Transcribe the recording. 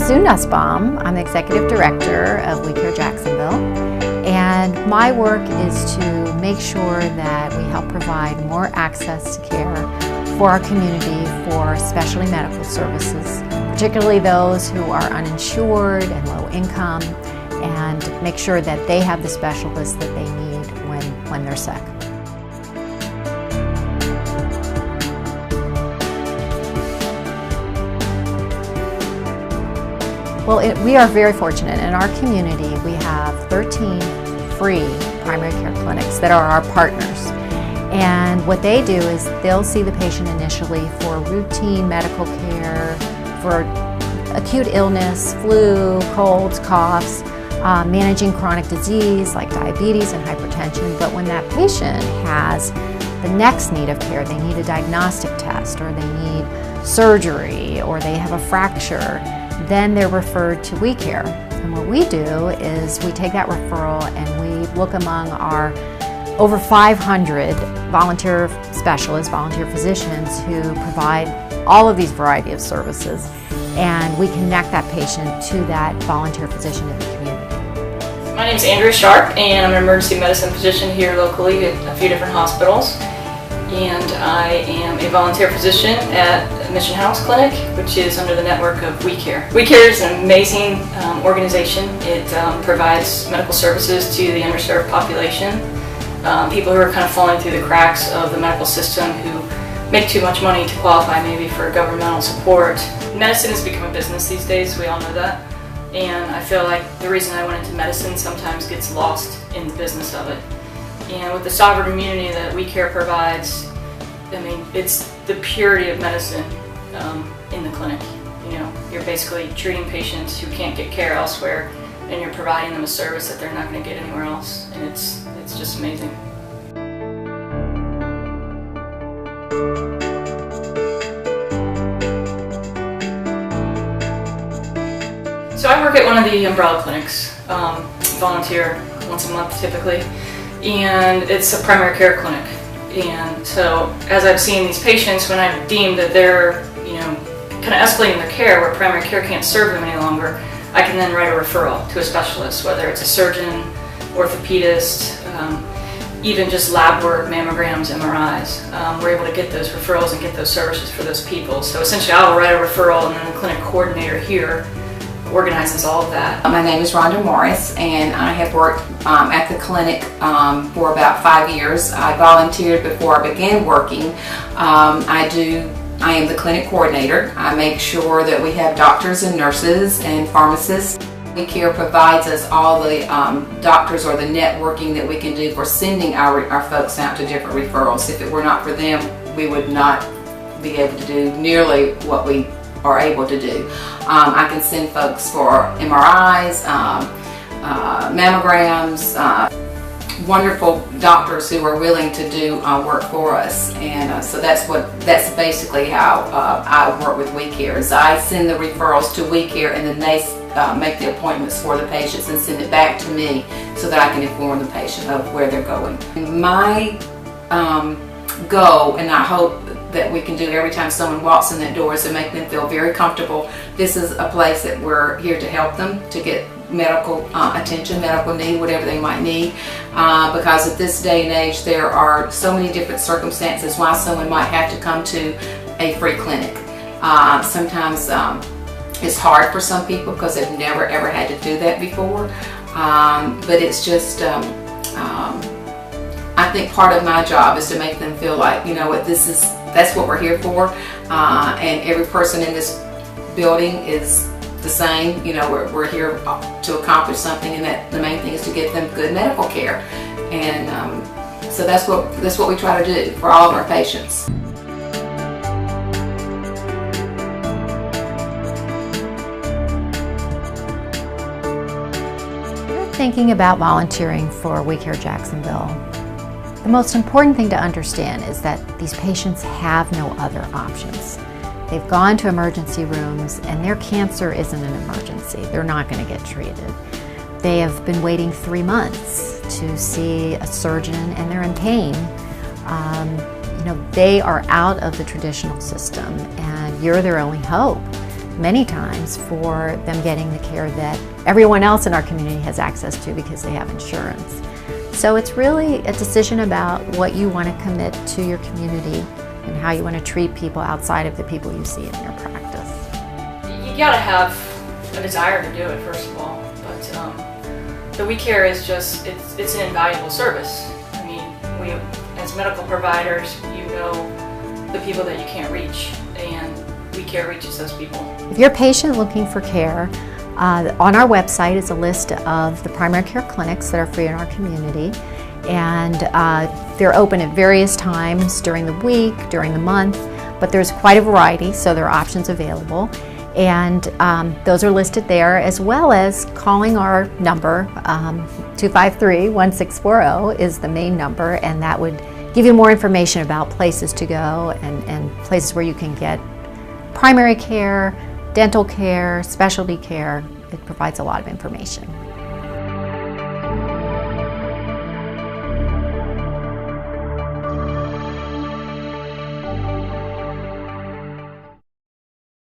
Sue Nussbaum. I'm the Executive Director of WeCare Jacksonville, and my work is to make sure that we help provide more access to care for our community for specialty medical services, particularly those who are uninsured and low income, and make sure that they have the specialists that they need when they're sick. Well, we are very fortunate. In our community, we have 13 free primary care clinics that are our partners. And what they do is they'll see the patient initially for routine medical care, for acute illness, flu, colds, coughs, managing chronic disease like diabetes and hypertension. But when that patient has the next need of care, they need a diagnostic test, or they need surgery, or they have a fracture, then they're referred to WeCare. And what we do is we take that referral and we look among our over 500 volunteer specialists, volunteer physicians who provide all of these variety of services, and we connect that patient to that volunteer physician in the community. My name is Andrea Sharp, and I'm an emergency medicine physician here locally at a few different hospitals. And I am a volunteer physician at Mission House Clinic, which is under the network of WeCare. WeCare is an amazing organization. It provides medical services to the underserved population, people who are kind of falling through the cracks of the medical system, who make too much money to qualify maybe for governmental support. Medicine has become a business these days, we all know that. And I feel like the reason I went into medicine sometimes gets lost in the business of it. And with the sovereign immunity that WeCare provides, I mean, it's the purity of medicine in the clinic. You know, you're basically treating patients who can't get care elsewhere, and you're providing them a service that they're not going to get anywhere else, and it's just amazing. So I work at one of the umbrella clinics, volunteer once a month typically, and it's a primary care clinic. And so as I've seen these patients, when I've deemed that they're, kind of escalating their care where primary care can't serve them any longer, I can then write a referral to a specialist, whether it's a surgeon, orthopedist, even just lab work, mammograms, MRIs. We're able to get those referrals and get those services for those people. So essentially I'll write a referral, and then the clinic coordinator here organizes all of that. My name is Rhonda Morris, and I have worked at the clinic for about 5 years. I volunteered before I began working. I am the clinic coordinator. I make sure that we have doctors and nurses and pharmacists. WeCare provides us all the doctors or the networking that we can do for sending our folks out to different referrals. If it were not for them, we would not be able to do nearly what we are able to do. I can send folks for MRIs, mammograms, wonderful doctors who are willing to do work for us, and so that's basically how I work with WeCare. Is I send the referrals to WeCare, and then they make the appointments for the patients and send it back to me so that I can inform the patient of where they're going. My goal, and I hope that we can do every time someone walks in that door, is to make them feel very comfortable. This is a place that we're here to help them to get medical attention, medical need, whatever they might need, because at this day and age there are so many different circumstances why someone might have to come to a free clinic. Sometimes it's hard for some people because they've never ever had to do that before, but it's just I think part of my job is to make them feel like, you know what, that's what we're here for, and every person in this building is the same. You know, we're here to accomplish something, and that the main thing is to get them good medical care, and so that's what we try to do for all of our patients. Thinking about volunteering for WeCare Jacksonville, the most important thing to understand is that these patients have no other options. They've gone to emergency rooms, and their cancer isn't an emergency. They're not going to get treated. They have been waiting 3 months to see a surgeon, and they're in pain. They are out of the traditional system, and you're their only hope many times for them getting the care that everyone else in our community has access to because they have insurance. So it's really a decision about what you want to commit to your community and how you want to treat people outside of the people you see in your practice. You gotta have a desire to do it, first of all, but the WeCare is just, it's an invaluable service. I mean, we, as medical providers, you know the people that you can't reach, and WeCare reaches those people. If you're a patient looking for care, on our website is a list of the primary care clinics that are free in our community, and they're open at various times during the week, during the month, but there's quite a variety, so there are options available. And those are listed there, as well as calling our number, 253-1640 is the main number, and that would give you more information about places to go and places where you can get primary care, dental care, specialty care. It provides a lot of information.